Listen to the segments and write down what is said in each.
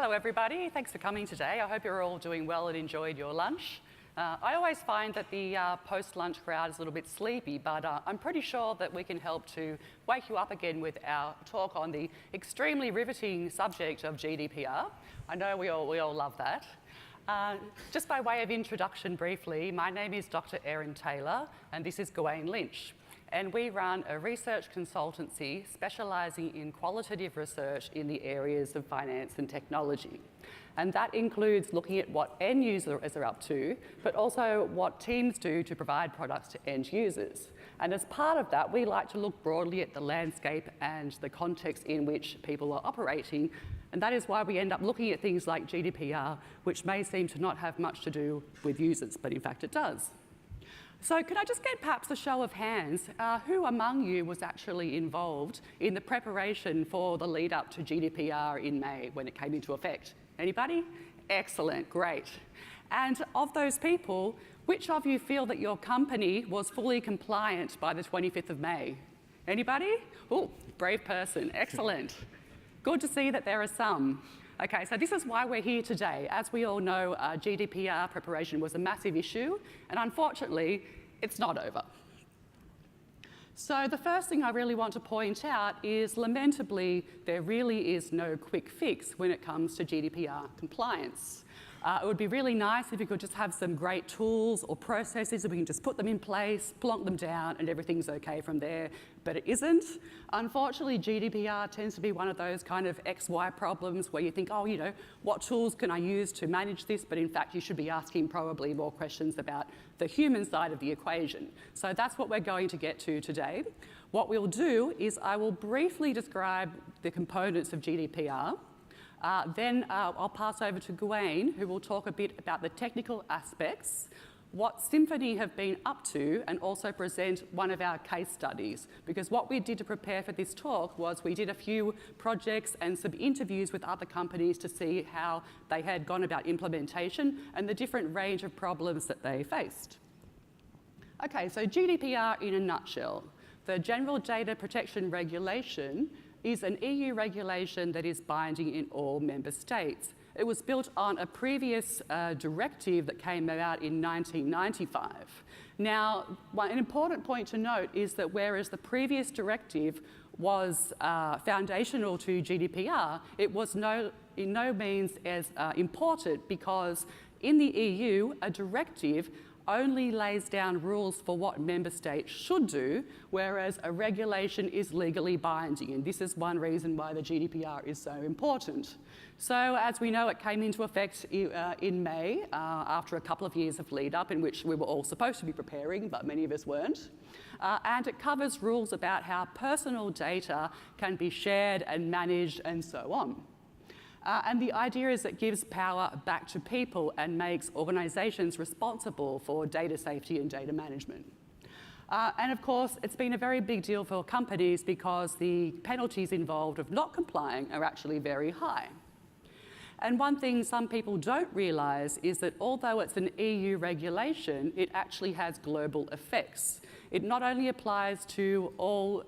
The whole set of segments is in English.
Hello everybody, thanks for coming today. I hope you're all doing well and enjoyed your lunch. I always find that the post-lunch crowd is a little bit sleepy, but I'm pretty sure that we can help to wake you up again with our talk on the extremely riveting subject of GDPR. I know we all love that. Just by way of introduction briefly, my name is Dr. Erin Taylor and this is Gawain Lynch. And we run a research consultancy specialising in qualitative research in the areas of finance and technology. And that includes looking at what end users are up to, but also what teams do to provide products to end users. And as part of that, we like to look broadly at the landscape and the context in which people are operating. And that is why we end up looking at things like GDPR, which may seem to not have much to do with users, but in fact it does. So could I just get perhaps a show of hands? Who among you was actually involved in the preparation for the lead up to GDPR in May when it came into effect? Anybody? Excellent, great. And of those people, which of you feel that your company was fully compliant by the 25th of May? Anybody? Oh, brave person, excellent. Good to see that there are some. Okay, so this is why we're here today. As we all know, GDPR preparation was a massive issue, and unfortunately, it's not over. So the first thing I really want to point out is, lamentably, there really is no quick fix when it comes to GDPR compliance. It would be really nice if we could just have some great tools or processes and we can just put them in place, plonk them down, and everything's okay from there, but it isn't. Unfortunately, GDPR tends to be one of those kind of XY problems where you think, oh, you know, what tools can I use to manage this? But in fact, you should be asking probably more questions about the human side of the equation. So that's what we're going to get to today. What we'll do is I will briefly describe the components of GDPR. Then I'll pass over to Gawain, who will talk a bit about the technical aspects, what Symfony have been up to, and also present one of our case studies. Because what we did to prepare for this talk was we did a few projects and some interviews with other companies to see how they had gone about implementation and the different range of problems that they faced. Okay, so GDPR in a nutshell. The General Data Protection Regulation is an EU regulation that is binding in all member states. It was built on a previous directive that came out in 1995. Now, an important point to note is that whereas the previous directive was foundational to GDPR, it was in no means as important because in the EU, a directive only lays down rules for what member states should do, whereas a regulation is legally binding. And this is one reason why the GDPR is so important. So as we know, it came into effect in May after a couple of years of lead up in which we were all supposed to be preparing, but many of us weren't. And it covers rules about how personal data can be shared and managed and so on. And the idea is it gives power back to people and makes organisations responsible for data safety and data management. And of course, it's been a very big deal for companies because the penalties involved of not complying are actually very high. And one thing some people don't realise is that although it's an EU regulation, it actually has global effects. It not only applies to all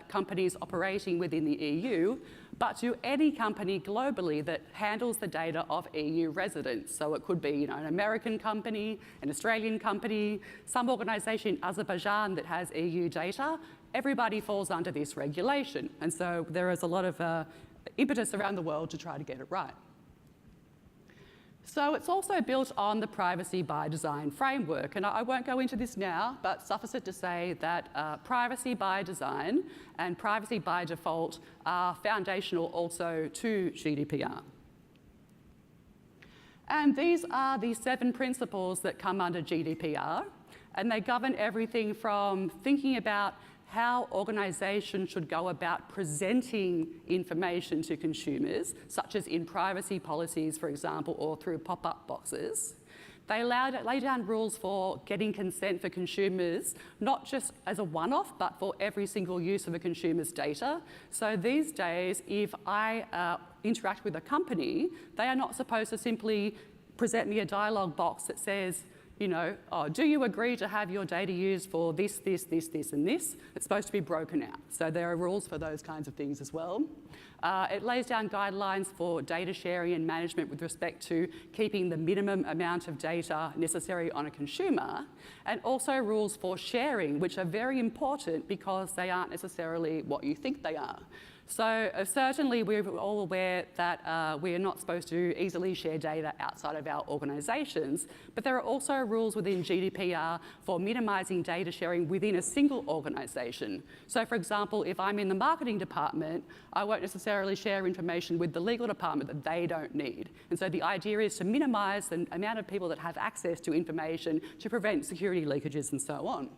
companies operating within the EU, but to any company globally that handles the data of EU residents. So it could be, you know, an American company, an Australian company, some organisation in Azerbaijan that has EU data. Everybody falls under this regulation. And so there is a lot of impetus around the world to try to get it right. So it's also built on the privacy by design framework. And I won't go into this now, but suffice it to say that privacy by design and privacy by default are foundational also to GDPR. And these are the 7 principles that come under GDPR. And they govern everything from thinking about how organisations should go about presenting information to consumers, such as in privacy policies, for example, or through pop-up boxes. They lay down rules for getting consent for consumers, not just as a one-off, but for every single use of a consumer's data. So these days, if I interact with a company, they are not supposed to simply present me a dialogue box that says, you know, oh, do you agree to have your data used for this, this, this, this, and this? It's supposed to be broken out. So there are rules for those kinds of things as well. It lays down guidelines for data sharing and management with respect to keeping the minimum amount of data necessary on a consumer, and also rules for sharing, which are very important because they aren't necessarily what you think they are. So certainly we're all aware that we are not supposed to easily share data outside of our organisations, but there are also rules within GDPR for minimising data sharing within a single organisation. So for example, if I'm in the marketing department, I won't necessarily share information with the legal department that they don't need. And so the idea is to minimise the amount of people that have access to information to prevent security leakages and so on.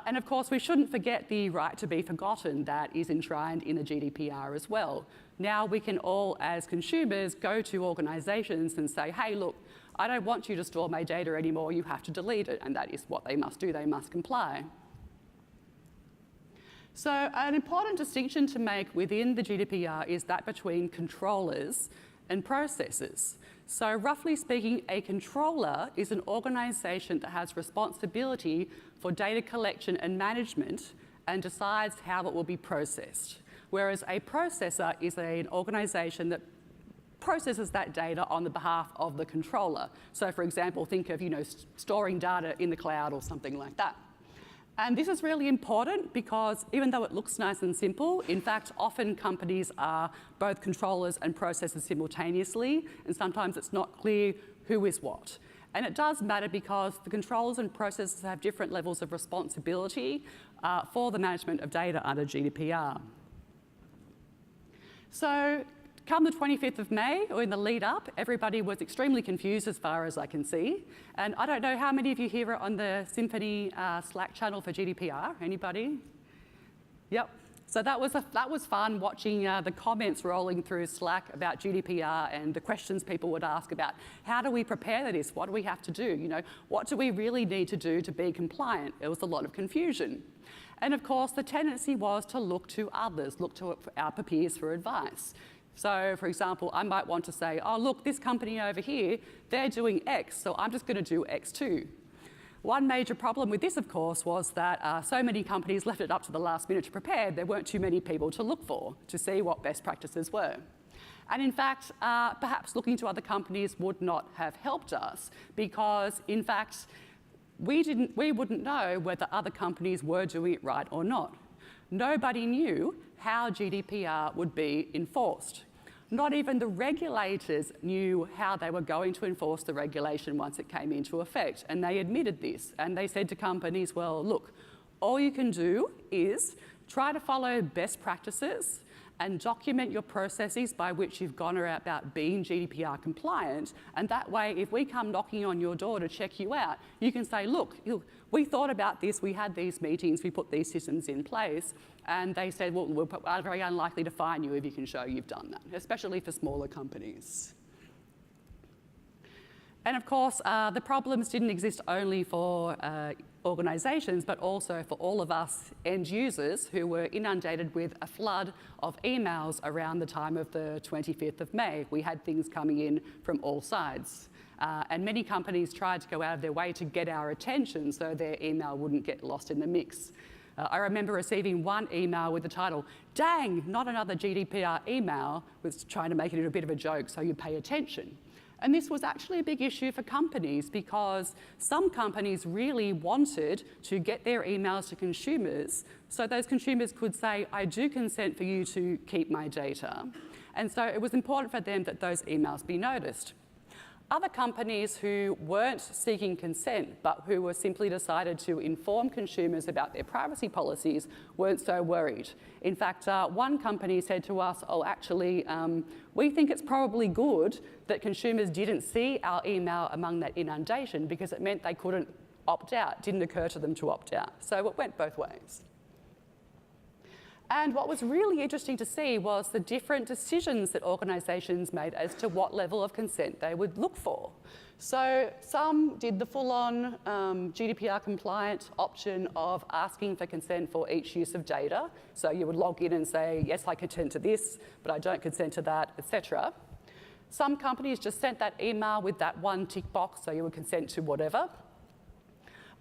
And of course, we shouldn't forget the right to be forgotten that is enshrined in the GDPR as well. Now we can all, as consumers, go to organisations and say, hey, look, I don't want you to store my data anymore, you have to delete it. And that is what they must do, they must comply. So an important distinction to make within the GDPR is that between controllers and processors. So roughly speaking, a controller is an organisation that has responsibility for data collection and management and decides how it will be processed. Whereas a processor is an organisation that processes that data on the behalf of the controller. So for example, think of, you know, storing data in the cloud or something like that. And this is really important because even though it looks nice and simple, in fact, often companies are both controllers and processors simultaneously, and sometimes it's not clear who is what. And it does matter because the controllers and processors have different levels of responsibility for the management of data under GDPR. So come the 25th of May, or in the lead up, everybody was extremely confused as far as I can see. And I don't know how many of you here are on the Symfony Slack channel for GDPR. Anybody? Yep. So that was fun watching the comments rolling through Slack about GDPR and the questions people would ask about how do we prepare for this? What do we have to do? You know, what do we really need to do to be compliant? There was a lot of confusion. And of course, the tendency was to look to others, look to our peers for advice. So for example, I might want to say, oh, look, this company over here, they're doing X, so I'm just going to do X too. One major problem with this, of course, was that so many companies left it up to the last minute to prepare. There weren't too many people to look for, to see what best practices were. And in fact, perhaps looking to other companies would not have helped us because, in fact, we wouldn't know whether other companies were doing it right or not. Nobody knew how GDPR would be enforced. Not even the regulators knew how they were going to enforce the regulation once it came into effect, and they admitted this. And they said to companies, well, look, all you can do is try to follow best practices and document your processes by which you've gone about being GDPR compliant. And that way, if we come knocking on your door to check you out, you can say, look, we thought about this, we had these meetings, we put these systems in place. And they said, well, we're very unlikely to fine you if you can show you've done that, especially for smaller companies. And of course, the problems didn't exist only for organisations, but also for all of us end users who were inundated with a flood of emails around the time of the 25th of May. We had things coming in from all sides. And many companies tried to go out of their way to get our attention so their email wouldn't get lost in the mix. I remember receiving one email with the title, "Dang, not another GDPR email," was trying to make it a bit of a joke so you pay attention. And this was actually a big issue for companies because some companies really wanted to get their emails to consumers so those consumers could say, I do consent for you to keep my data. And so it was important for them that those emails be noticed. Other companies who weren't seeking consent but who were simply decided to inform consumers about their privacy policies weren't so worried. In fact, one company said to us, oh, actually, we think it's probably good that consumers didn't see our email among that inundation because it meant they couldn't opt out. It didn't occur to them to opt out. So it went both ways. And what was really interesting to see was the different decisions that organisations made as to what level of consent they would look for. So some did the full-on GDPR compliant option of asking for consent for each use of data. So you would log in and say, yes, I consent to this, but I don't consent to that, etc. Some companies just sent that email with that one tick box, so you would consent to whatever.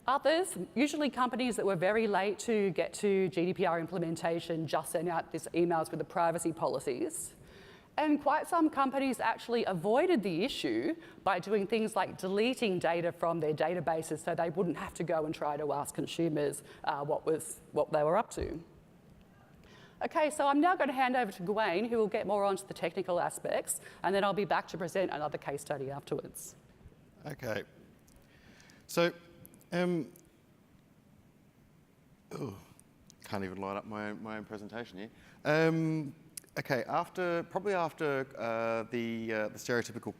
Others, usually companies that were very late to get to GDPR implementation, just sent out these emails with the privacy policies. And quite some companies actually avoided the issue by doing things like deleting data from their databases so they wouldn't have to go and try to ask consumers what they were up to. Okay, so I'm now going to hand over to Gawain, who will get more onto the technical aspects, and then I'll be back to present another case study afterwards. Okay. So, can't even light up my own presentation here. Okay, probably after the stereotypical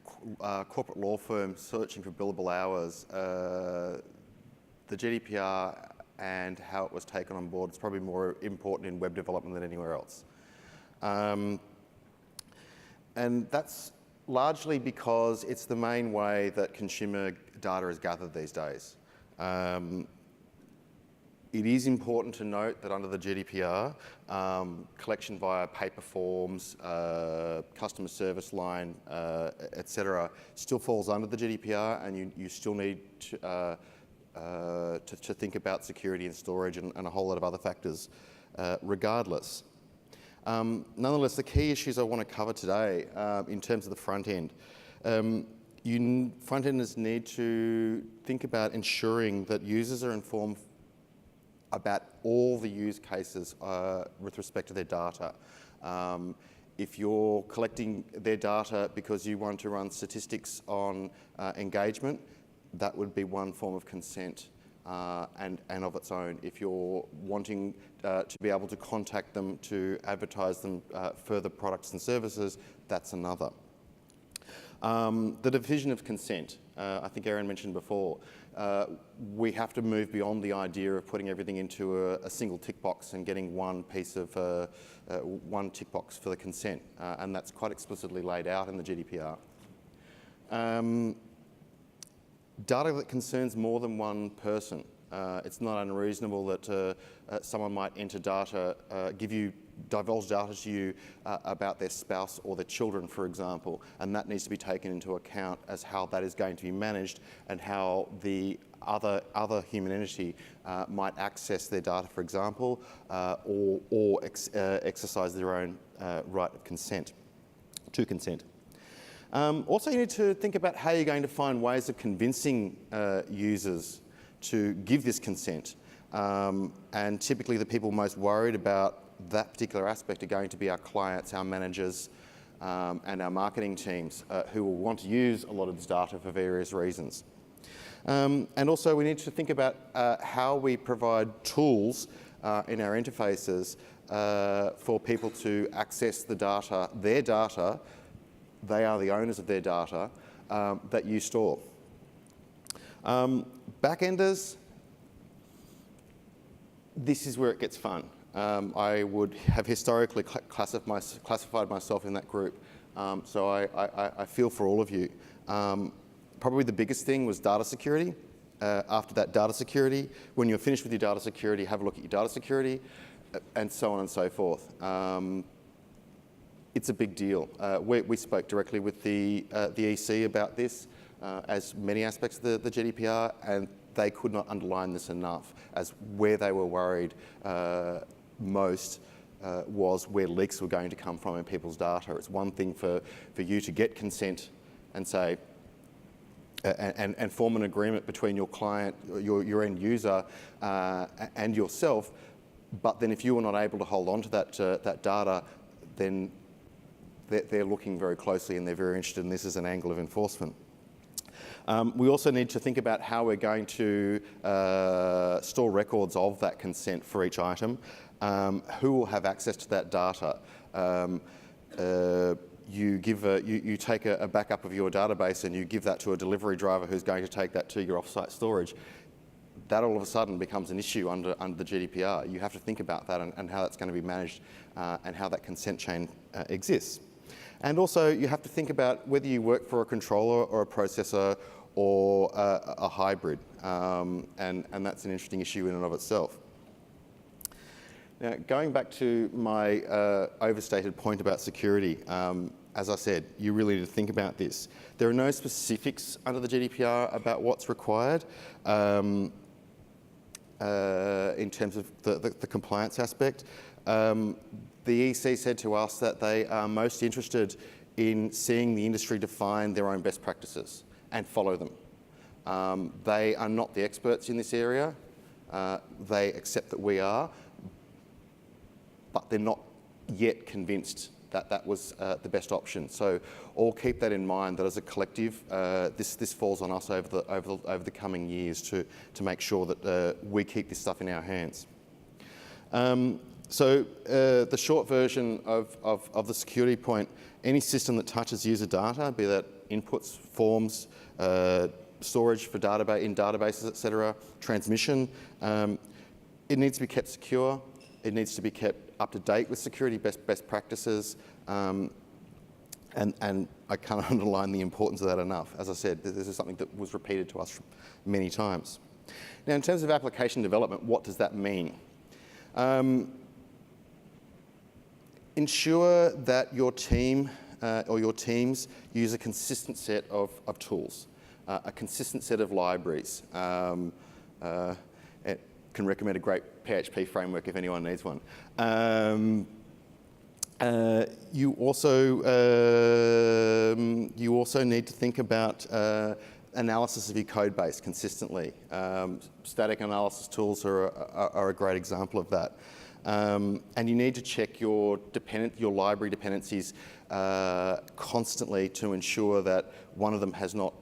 corporate law firm searching for billable hours, the GDPR and how it was taken on board is probably more important in web development than anywhere else. And that's largely because it's the main way that consumer data is gathered these days. It is important to note that under the GDPR, collection via paper forms, customer service line, etc., still falls under the GDPR, and you still need to think about security and storage and a whole lot of other factors regardless. Nonetheless, the key issues I want to cover today in terms of the front end, front-enders need to think about ensuring that users are informed about all the use cases with respect to their data. If you're collecting their data because you want to run statistics on engagement, that would be one form of consent and of its own. If you're wanting to be able to contact them to advertise them further products and services, that's another. The division of consent, I think Erin mentioned before, we have to move beyond the idea of putting everything into a single tick box and getting one piece of one tick box for the consent, and that's quite explicitly laid out in the GDPR. Data that concerns more than one person. It's not unreasonable that someone might enter data, divulge data to you about their spouse or their children, for example, and that needs to be taken into account as how that is going to be managed and how the other human entity might access their data, for example, or exercise their own right of consent, to consent. Also, you need to think about how you're going to find ways of convincing users to give this consent. And typically the people most worried about that particular aspect are going to be our clients, our managers, and our marketing teams who will want to use a lot of this data for various reasons. And also we need to think about how we provide tools in our interfaces for people to access the data, their data. They are the owners of their data that you store. Backenders, this is where it gets fun. I would have historically classified myself in that group, so I feel for all of you. Probably the biggest thing was data security. After that, data security. When you're finished with your data security, have a look at your data security, and so on and so forth. It's a big deal. We spoke directly with the EC about this, as many aspects of the GDPR, and they could not underline this enough as where they were worried most was where leaks were going to come from in people's data. It's one thing for you to get consent and say, and form an agreement between your client, your end user, and yourself, but then if you were not able to hold on to that data, then they're looking very closely and they're very interested in this as an angle of enforcement. We also need to think about how we're going to store records of that consent for each item. Who will have access to that data? You take a backup of your database and you give that to a delivery driver who's going to take that to your off-site storage. That all of a sudden becomes an issue under the GDPR. You have to think about that and how that's going to be managed and how that consent chain exists. And also you have to think about whether you work for a controller or a processor or a hybrid, and that's an interesting issue in and of itself. Now, going back to my overstated point about security, as I said, you really need to think about this. There are no specifics under the GDPR about what's required in terms of the compliance aspect. The EC said to us that they are most interested in seeing the industry define their own best practices and follow them. They are not the experts in this area. They accept that we are, but they're not yet convinced that that was the best option. So all keep that in mind, that as a collective, this falls on us over the coming years to make sure that we keep this stuff in our hands. So the short version of the security point, any system that touches user data, be that inputs, forms, storage for database in databases, etc., transmission, it needs to be kept secure. It needs to be kept up to date with security best practices, and I can't underline the importance of that enough. As I said, this is something that was repeated to us many times. Now, in terms of application development, what does that mean? Ensure that your team or your teams use a consistent set of tools, a consistent set of libraries. It can recommend a great PHP framework if anyone needs one. You also need to think about analysis of your code base consistently. Static analysis tools are a great example of that. And you need to check your library dependencies constantly to ensure that one of them has not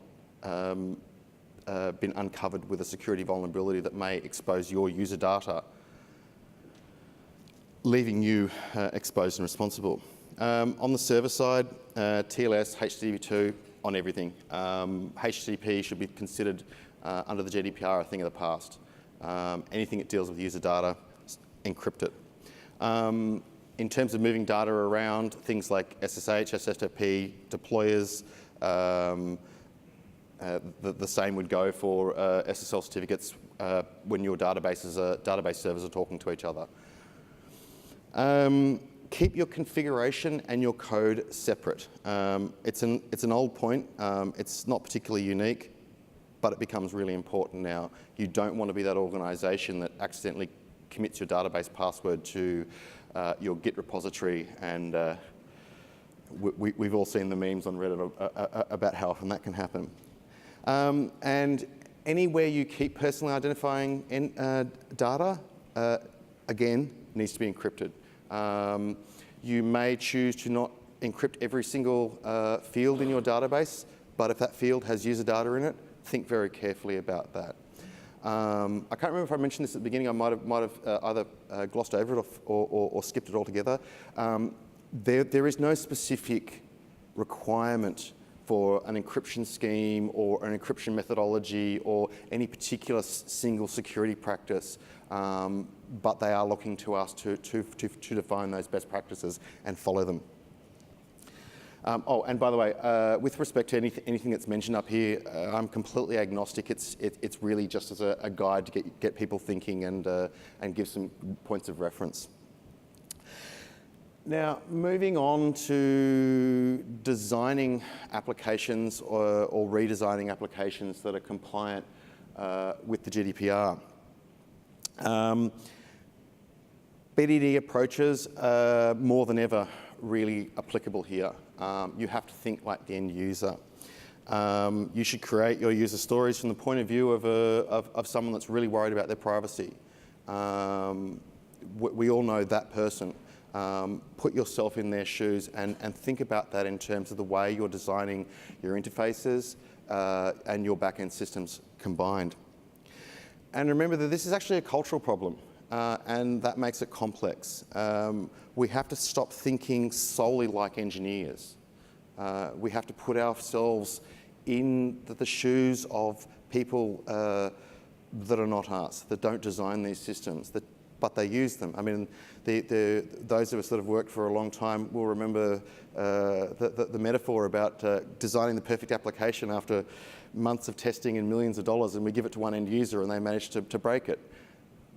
been uncovered with a security vulnerability that may expose your user data, leaving you exposed and responsible. On the server side, TLS, HTTP2 on everything. HTTP should be considered under the GDPR a thing of the past. Anything that deals with user data, encrypt it. In terms of moving data around, things like SSH, SFTP, deployers, the same would go for SSL certificates when your database servers are talking to each other. Keep your configuration and your code separate. It's an old point. It's not particularly unique, but it becomes really important now. You don't want to be that organisation that accidentally commits your database password to your Git repository, and we've all seen the memes on Reddit about how often that can happen. And anywhere you keep personally identifying data, again, needs to be encrypted. You may choose to not encrypt every single field in your database, but if that field has user data in it, think very carefully about that. I can't remember if I mentioned this at the beginning. I might have either glossed over it or skipped it altogether. There is no specific requirement for an encryption scheme or an encryption methodology or any particular single security practice, but they are looking to us to define those best practices and follow them. Oh, and by the way, with respect to anything that's mentioned up here, I'm completely agnostic. It's really just as a guide to get people thinking and give some points of reference. Now, moving on to designing applications or redesigning applications that are compliant with the GDPR. BDD approaches are more than ever really applicable here. You have to think like the end user. You should create your user stories from the point of view of someone that's really worried about their privacy. We all know that person. Put yourself in their shoes and think about that in terms of the way you're designing your interfaces and your back-end systems combined. And remember that this is actually a cultural problem, and that makes it complex. We have to stop thinking solely like engineers. We have to put ourselves in the shoes of people that are not us, that don't design these systems, but they use them. I mean, those of us that have worked for a long time will remember the metaphor about designing the perfect application after months of testing and millions of dollars, and we give it to one end user and they manage to break it.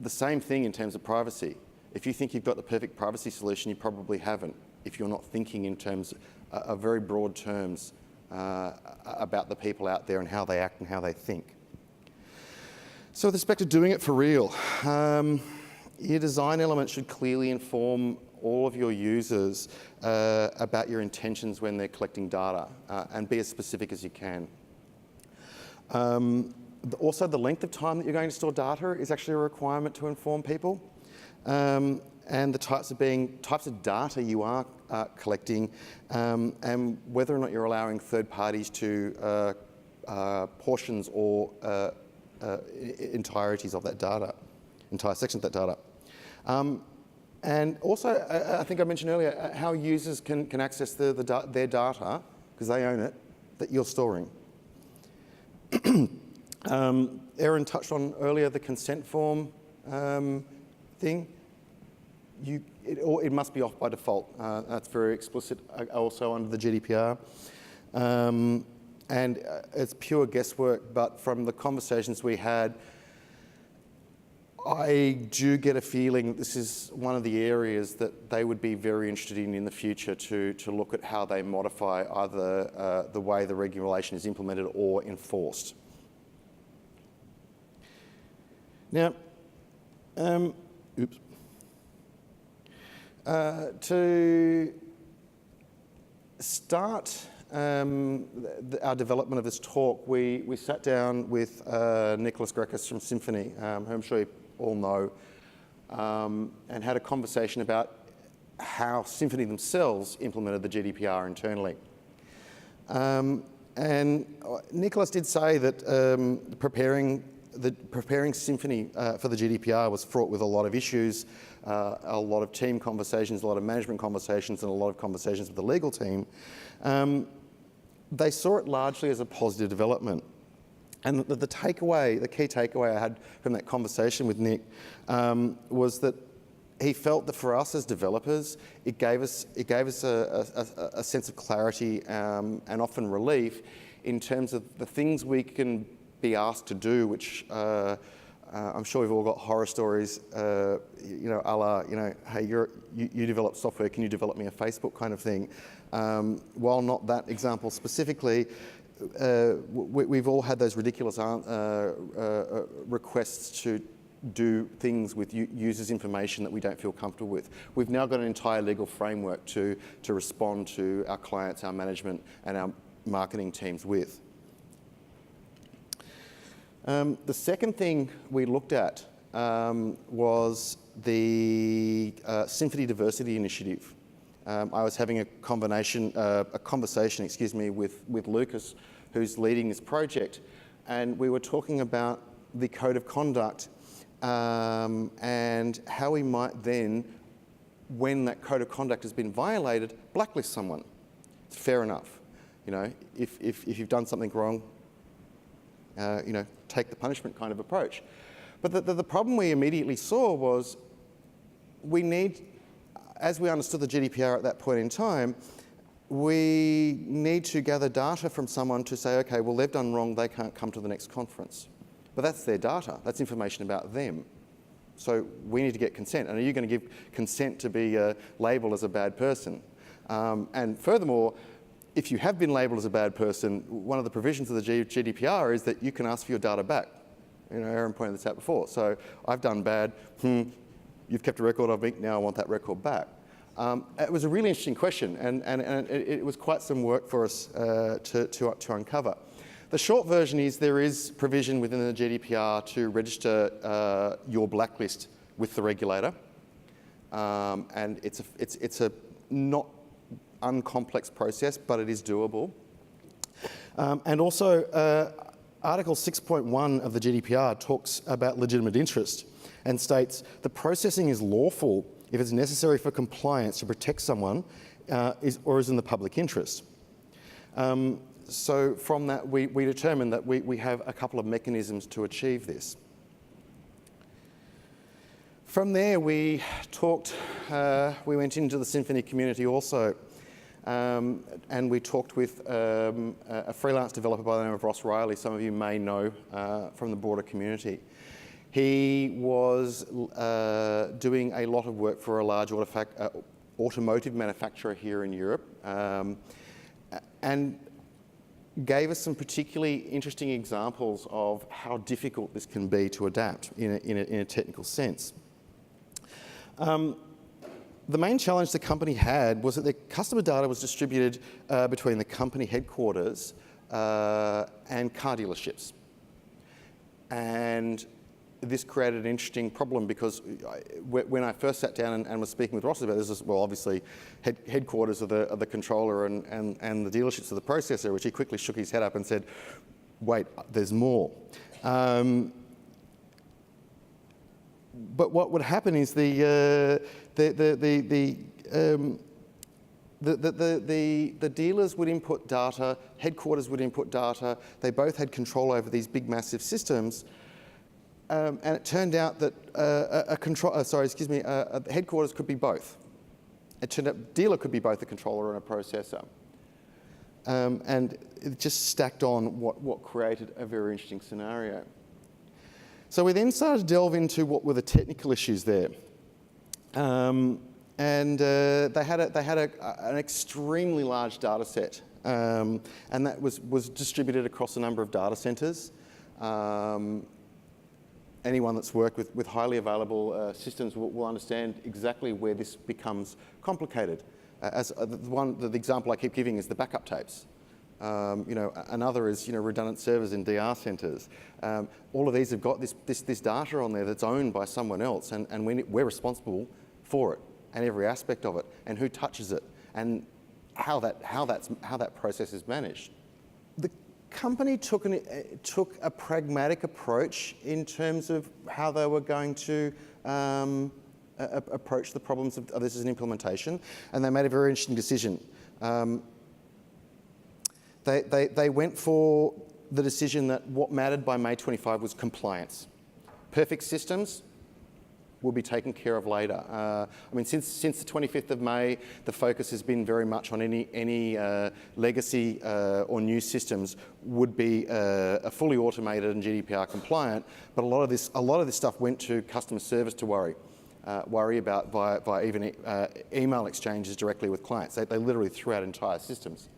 The same thing in terms of privacy. If you think you've got the perfect privacy solution, you probably haven't, if you're not thinking in terms of very broad terms about the people out there and how they act and how they think. So with respect to doing it for real, your design element should clearly inform all of your users about your intentions when they're collecting data, and be as specific as you can. Also, the length of time that you're going to store data is actually a requirement to inform people, and the types of data you are collecting, and whether or not you're allowing third parties to portions or entireties of that data, entire sections of that data. And also, I think I mentioned earlier, how users can access their data, because they own it, that you're storing. Erin touched on earlier the consent form thing. It must be off by default. That's very explicit also under the GDPR. And it's pure guesswork, but from the conversations we had, I do get a feeling this is one of the areas that they would be very interested in the future to look at how they modify either the way the regulation is implemented or enforced. Now, to start our development of this talk, we sat down with Nicholas Grekas from Symfony, who I'm sure you all know, and had a conversation about how Symfony themselves implemented the GDPR internally. And Nicholas did say that preparing Symfony for the GDPR was fraught with a lot of issues, a lot of team conversations, a lot of management conversations, and a lot of conversations with the legal team. They saw it largely as a positive development. And the key takeaway I had from that conversation with Nick was that he felt that for us as developers, it gave us a sense of clarity and often relief in terms of the things we can be asked to do, which I'm sure we've all got horror stories, a la, hey, you develop software, can you develop me a Facebook kind of thing? While not that example specifically, we've all had those ridiculous requests to do things with users' information that we don't feel comfortable with. We've now got an entire legal framework to respond to our clients, our management, and our marketing teams with. The second thing we looked at was the Symfony Diversity Initiative. I was having a conversation, with Lucas, who's leading this project, and we were talking about the code of conduct and how we might then, when that code of conduct has been violated, blacklist someone. It's fair enough. If you've done something wrong, take the punishment kind of approach. But the problem we immediately saw was as we understood the GDPR at that point in time, we need to gather data from someone to say, okay, well, they've done wrong, they can't come to the next conference. But that's their data, that's information about them. So we need to get consent. And are you going to give consent to be labelled as a bad person? And furthermore, if you have been labelled as a bad person, one of the provisions of the GDPR is that you can ask for your data back. Erin pointed this out before. So I've done bad, you've kept a record of me, now I want that record back. It was a really interesting question, and it was quite some work for us to uncover. The short version is there is provision within the GDPR to register your blacklist with the regulator, and it's a not uncomplex process, but it is doable. And also, Article 6.1 of the GDPR talks about legitimate interest and states the processing is lawful if it's necessary for compliance to protect someone or is in the public interest. So from that, we determined that we have a couple of mechanisms to achieve this. From there, we went into the Symfony community also, and we talked with a freelance developer by the name of Ross Riley, some of you may know from the broader community. He was doing a lot of work for a large automotive manufacturer here in Europe, and gave us some particularly interesting examples of how difficult this can be to adapt in a technical sense. The main challenge the company had was that the customer data was distributed between the company headquarters and car dealerships. And this created an interesting problem because when I first sat down and was speaking with Ross about this, well, obviously headquarters of the controller and the dealerships of the processor, which he quickly shook his head up and said, wait, there's more. But what would happen is the dealers would input data, headquarters would input data. They both had control over these big, massive systems. And it turned out that headquarters could be both. It turned out dealer could be both a controller and a processor. And it just stacked on what created a very interesting scenario. So we then started to delve into what were the technical issues there. And they had an extremely large data set. And that was distributed across a number of data centers. Anyone that's worked with highly available systems will understand exactly where this becomes complicated. The example I keep giving is the backup tapes. Another is redundant servers in DR centers. All of these have got this data on there that's owned by someone else, and we're responsible for it and every aspect of it, and who touches it, and how that process is managed. The company took a pragmatic approach in terms of how they were going to approach the problems of this as an implementation, and they made a very interesting decision. They went for the decision that what mattered by May 25 was compliance. Perfect systems will be taken care of later. Since the 25th of May, the focus has been very much on any legacy or new systems would be fully automated and GDPR compliant. But a lot of this stuff went to customer service to worry about via even email exchanges directly with clients. They literally threw out entire systems.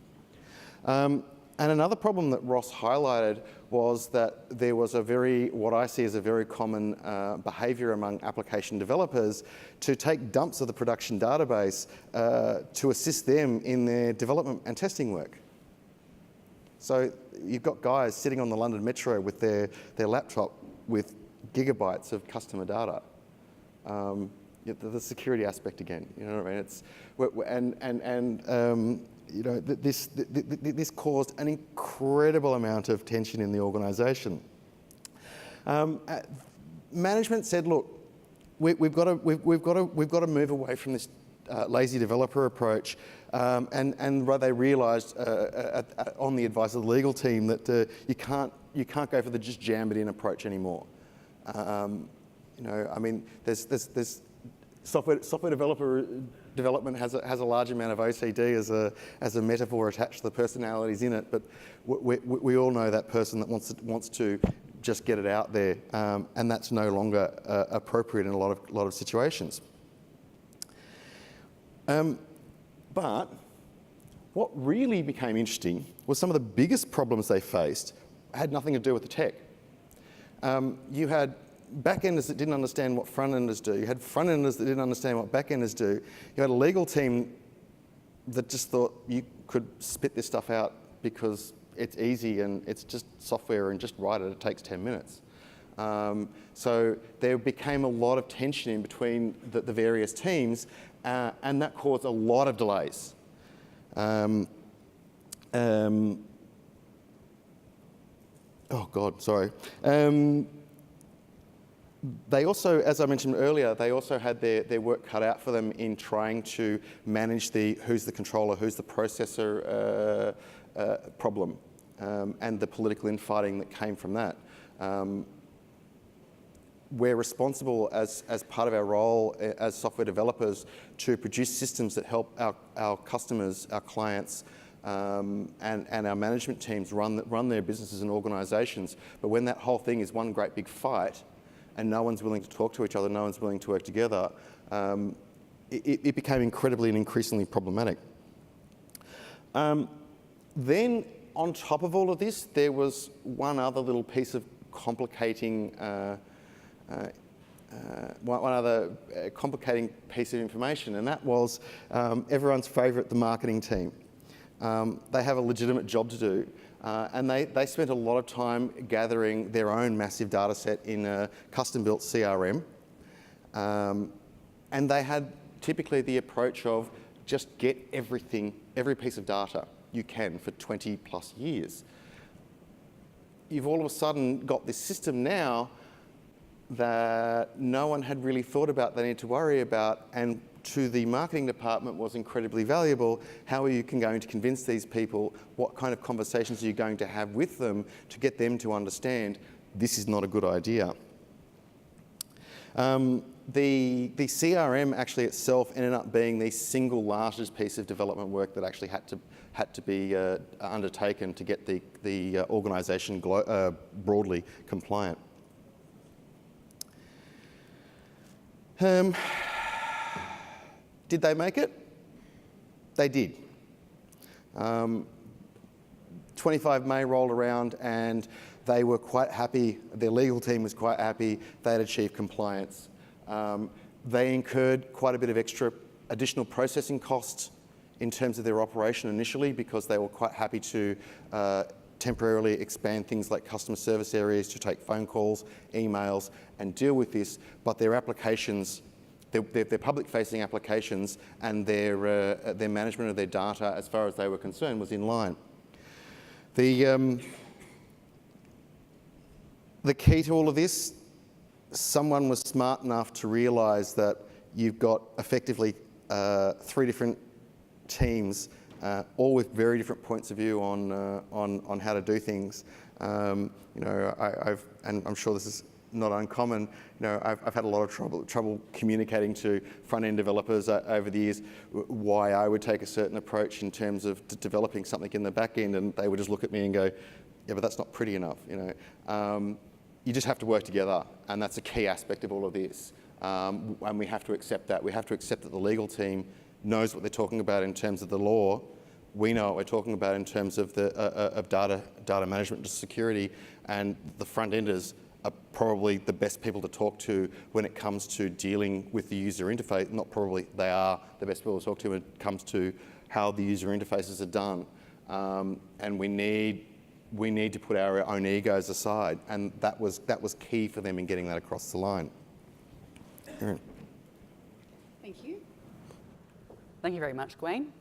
And another problem that Ross highlighted was that there was what I see as a very common behaviour among application developers to take dumps of the production database to assist them in their development and testing work. So you've got guys sitting on the London Metro with their laptop with gigabytes of customer data. The security aspect again, you know what I mean? This caused an incredible amount of tension in the organisation. Management said, "Look, we've got to move away from this lazy developer approach," and they realised, on the advice of the legal team, that you can't go for the just jam it in approach anymore. There's software development has a large amount of OCD as a metaphor attached to the personalities in it, but we all know that person that wants to just get it out there, and that's no longer appropriate in a lot of situations. But what really became interesting was some of the biggest problems they faced had nothing to do with the tech. You had back-enders that didn't understand what front-enders do. You had front-enders that didn't understand what back-enders do. You had a legal team that just thought you could spit this stuff out because it's easy and it's just software and just write it. It takes 10 minutes. So there became a lot of tension in between the various teams, and that caused a lot of delays. Oh God, sorry. They also, as I mentioned earlier, they also had their work cut out for them in trying to manage who's the controller, who's the processor problem, and the political infighting that came from that. We're responsible as part of our role as software developers to produce systems that help our customers, our clients, and our management teams run their businesses and organisations. But when that whole thing is one great big fight, and no one's willing to talk to each other, no one's willing to work together, it became incredibly and increasingly problematic. Then, on top of all of this, there was one other little piece of complicating, one other complicating piece of information, and that was everyone's favourite, the marketing team. They have a legitimate job to do, and they spent a lot of time gathering their own massive data set in a custom-built CRM, and they had typically the approach of just get everything, every piece of data you can for 20 plus years. You've all of a sudden got this system now that no one had really thought about, they need to worry about, and to the marketing department was incredibly valuable. How are you going to convince these people? What kind of conversations are you going to have with them to get them to understand this is not a good idea? The CRM actually itself ended up being the single largest piece of development work that actually had to be undertaken to get the organisation broadly compliant. Did they make it? They did. 25 May rolled around and they were quite happy, their legal team was quite happy, they had achieved compliance. They incurred quite a bit of additional processing costs in terms of their operation initially, because they were quite happy to temporarily expand things like customer service areas to take phone calls, emails, and deal with this. But their applications, their public-facing applications and their management of their data, as far as they were concerned, was in line. The key to all of this, someone was smart enough to realise that you've got effectively 3 different teams, all with very different points of view on how to do things. You know, and I'm sure this is not uncommon. You know, I've had a lot of trouble communicating to front-end developers over the years why I would take a certain approach in terms of developing something in the back end, and they would just look at me and go, "Yeah, but that's not pretty enough." You know, you just have to work together, and that's a key aspect of all of this. And we have to accept that. We have to accept that the legal team knows what they're talking about in terms of the law. We know what we're talking about in terms of the data management and security, and the front-enders are probably the best people to talk to when it comes to dealing with the user interface. Not probably, they are the best people to talk to when it comes to how the user interfaces are done. And we need to put our own egos aside, and that was key for them in getting that across the line. Erin. Thank you. Thank you very much, Gawain.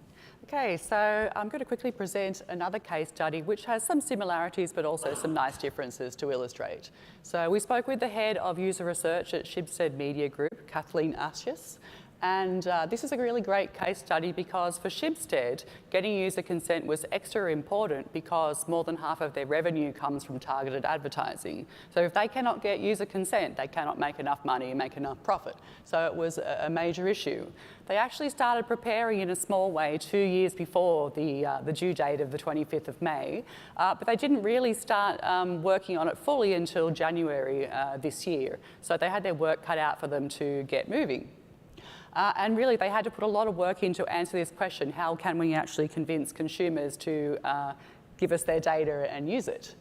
Okay, so I'm going to quickly present another case study which has some similarities but also some nice differences to illustrate. So we spoke with the head of user research at Schibsted Media Group, Kathleen Asjes, and this is a really great case study because for Schibsted, getting user consent was extra important because more than half of their revenue comes from targeted advertising. So if they cannot get user consent, they cannot make enough money and make enough profit. So it was a major issue. They actually started preparing in a small way 2 years before the due date of the 25th of May, but they didn't really start working on it fully until January this year. So they had their work cut out for them to get moving. And really, they had to put a lot of work in to answer this question: how can we actually convince consumers to give us their data and use it?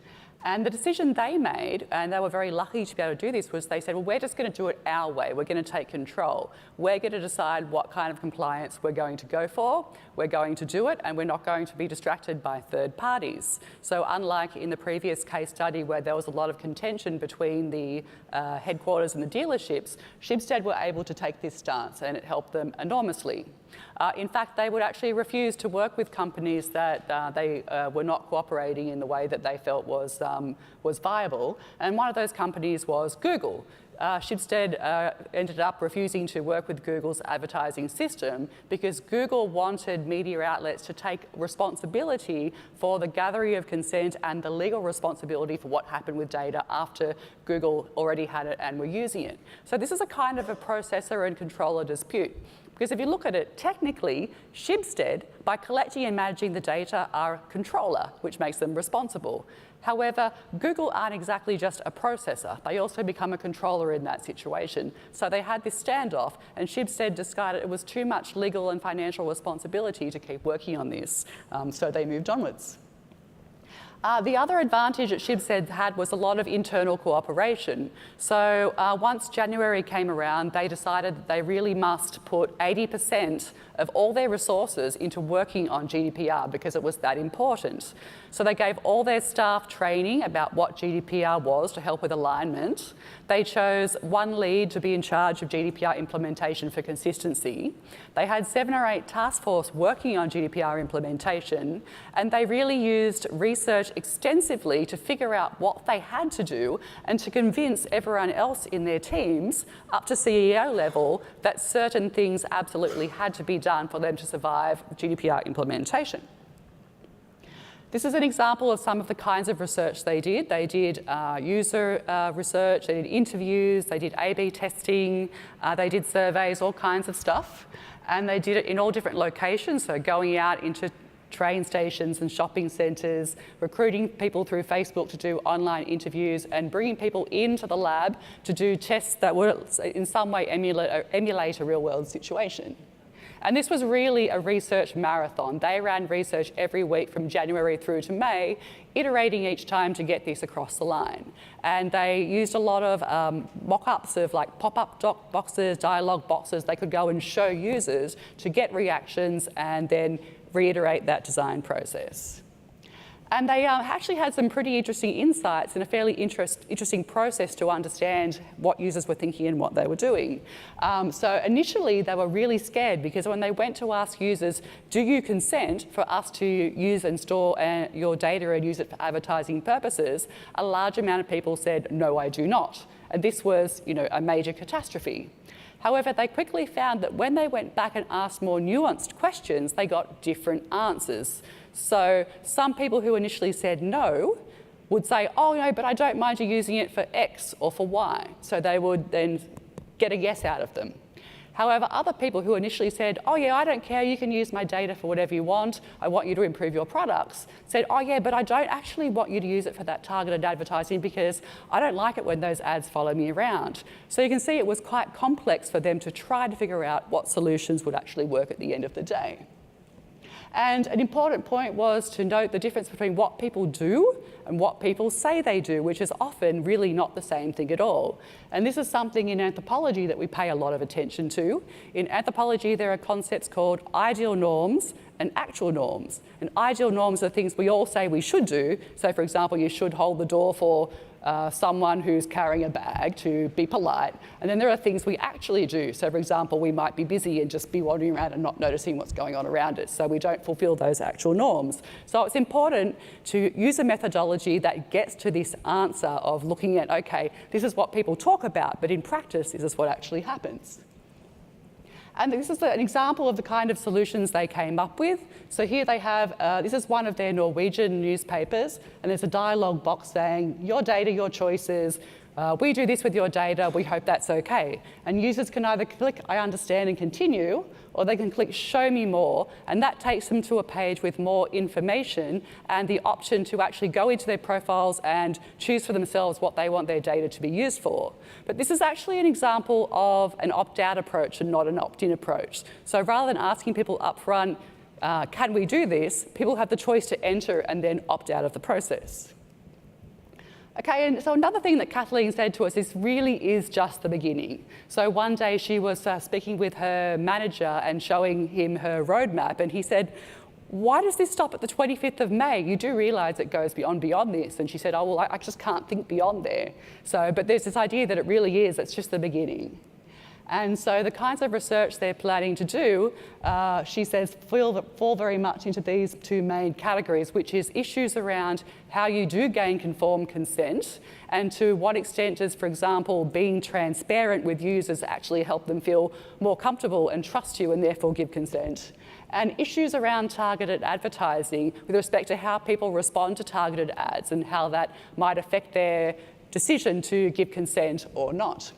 And the decision they made, and they were very lucky to be able to do this, was they said, well, we're just going to do it our way. We're going to take control. We're going to decide what kind of compliance we're going to go for. We're going to do it, and we're not going to be distracted by third parties. So unlike in the previous case study where there was a lot of contention between the headquarters and the dealerships, Schibsted were able to take this stance, and it helped them enormously. In fact, they would actually refuse to work with companies that they were not cooperating in the way that they felt was viable. And one of those companies was Google. Schibsted ended up refusing to work with Google's advertising system because Google wanted media outlets to take responsibility for the gathering of consent and the legal responsibility for what happened with data after Google already had it and were using it. So this is a kind of a processor and controller dispute. Because if you look at it technically, Schibsted, by collecting and managing the data, are a controller, which makes them responsible. However, Google aren't exactly just a processor. They also become a controller in that situation. So they had this standoff, and Schibsted decided it was too much legal and financial responsibility to keep working on this. So they moved onwards. The other advantage that Schibsted had was a lot of internal cooperation. So once January came around, they decided that they really must put 80% of all their resources into working on GDPR because it was that important. So they gave all their staff training about what GDPR was to help with alignment. They chose one lead to be in charge of GDPR implementation for consistency. They had 7 or 8 task force working on GDPR implementation, and they really used research extensively to figure out what they had to do and to convince everyone else in their teams up to CEO level that certain things absolutely had to be done for them to survive GDPR implementation. This is an example of some of the kinds of research they did. They did user research, they did interviews, they did A/B testing, they did surveys, all kinds of stuff. And they did it in all different locations, so going out into train stations and shopping centres, recruiting people through Facebook to do online interviews, and bringing people into the lab to do tests that would in some way emulate a real-world situation. And this was really a research marathon. They ran research every week from January through to May, iterating each time to get this across the line. And they used a lot of mock-ups of like pop-up doc boxes, dialog boxes. They could go and show users to get reactions and then reiterate that design process. And they actually had some pretty interesting insights and a fairly interesting process to understand what users were thinking and what they were doing. So initially, they were really scared because when they went to ask users, do you consent for us to use and store your data and use it for advertising purposes, a large amount of people said, no, I do not. And this was, a major catastrophe. However, they quickly found that when they went back and asked more nuanced questions, they got different answers. So some people who initially said no would say, oh no, but I don't mind you using it for X or for Y. So they would then get a yes out of them. However, other people who initially said, oh yeah, I don't care, you can use my data for whatever you want, I want you to improve your products, said, oh yeah, but I don't actually want you to use it for that targeted advertising because I don't like it when those ads follow me around. So you can see it was quite complex for them to try to figure out what solutions would actually work at the end of the day. And an important point was to note the difference between what people do and what people say they do, which is often really not the same thing at all. And this is something in anthropology that we pay a lot of attention to. In anthropology, there are concepts called ideal norms and actual norms. And ideal norms are things we all say we should do. So for example, you should hold the door for someone who's carrying a bag to be polite. And then there are things we actually do. So for example, we might be busy and just be wandering around and not noticing what's going on around us. So we don't fulfill those actual norms. So it's important to use a methodology that gets to this answer of looking at, okay, this is what people talk about, but in practice, this is what actually happens. And this is an example of the kind of solutions they came up with. So here they have, this is one of their Norwegian newspapers, and there's a dialogue box saying, your data, your choices, we do this with your data, we hope that's okay. And users can either click, I understand and continue, or they can click show me more, and that takes them to a page with more information and the option to actually go into their profiles and choose for themselves what they want their data to be used for. But this is actually an example of an opt-out approach and not an opt-in approach. So rather than asking people upfront, can we do this, people have the choice to enter and then opt out of the process. Okay, and so another thing that Kathleen said to us, this really is just the beginning. So one day she was speaking with her manager and showing him her roadmap, and he said, why does this stop at the 25th of May? You do realise it goes beyond this. And she said, oh, well, I just can't think beyond there. So, but there's this idea that it really is, it's just the beginning. And so the kinds of research they're planning to do, she says, fall very much into these two main categories, which is issues around how you do gain conformed consent and to what extent does, for example, being transparent with users actually help them feel more comfortable and trust you and therefore give consent. And issues around targeted advertising with respect to how people respond to targeted ads and how that might affect their decision to give consent or not.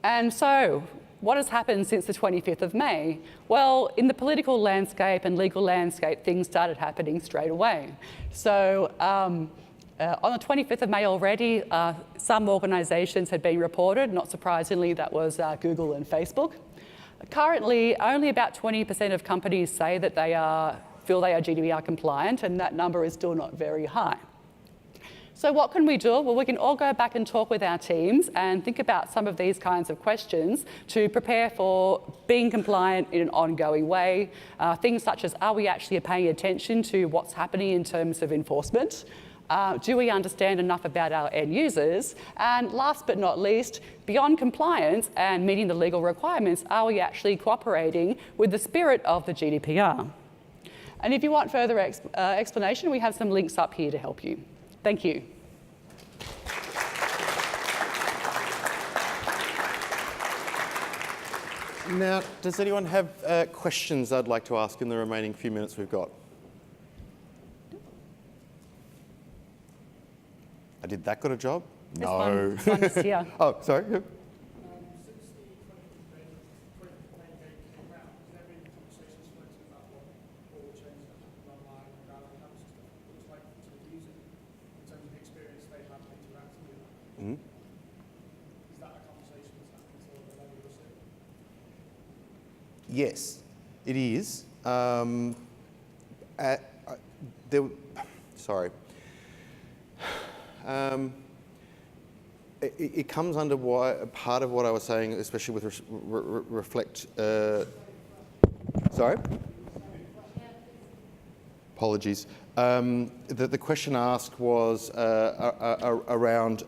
And so what has happened since the 25th of May? Well, in the political landscape and legal landscape, things started happening straight away. So on the 25th of May already, some organisations had been reported. Not surprisingly, that was Google and Facebook. Currently, only about 20% of companies say that they feel they are GDPR compliant, and that number is still not very high. So what can we do? Well, we can all go back and talk with our teams and think about some of these kinds of questions to prepare for being compliant in an ongoing way. Things such as, are we actually paying attention to what's happening in terms of enforcement? Do we understand enough about our end users? And last but not least, beyond compliance and meeting the legal requirements, are we actually cooperating with the spirit of the GDPR? And if you want further explanation, we have some links up here to help you. Thank you. Now, does anyone have questions they'd like to ask in the remaining few minutes we've got? I did that good a job? No. This one is here. Oh, sorry. Yep. Yes, it is. Sorry. It comes under part of what I was saying, especially with reflect. Sorry. Apologies. The question asked was around.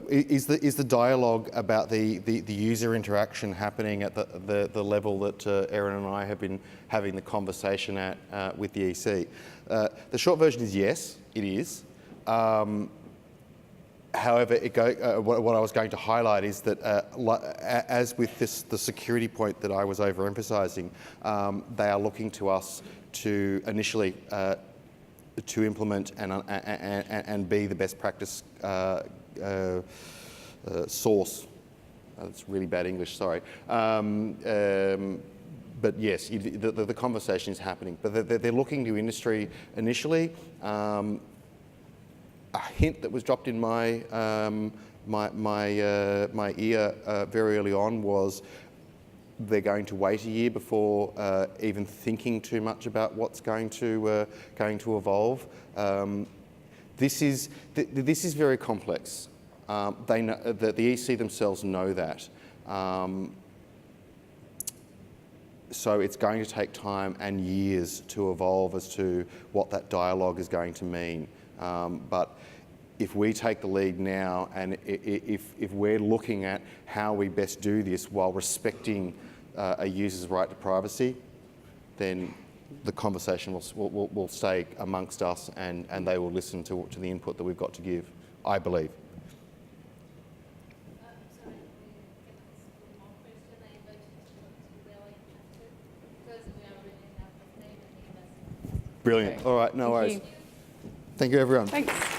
Is the dialogue about the user interaction happening at the level that Erin and I have been having the conversation at with the EC? The short version is yes, it is. However, what I was going to highlight is that, as with the security point that I was overemphasising, they are looking to us to initially to implement and be the best practice source. That's really bad English, sorry. But yes, the conversation is happening. But they're looking to industry initially. A hint that was dropped in my ear very early on was they're going to wait a year before even thinking too much about what's going to evolve. This is very complex. They know that the EC themselves know that. So it's going to take time and years to evolve as to what that dialogue is going to mean. But if we take the lead now, and if we're looking at how we best do this while respecting a user's right to privacy, then the conversation will stay amongst us, and they will listen to the input that we've got to give, I believe. Brilliant. All right, no worries. Thank you, everyone. Thanks.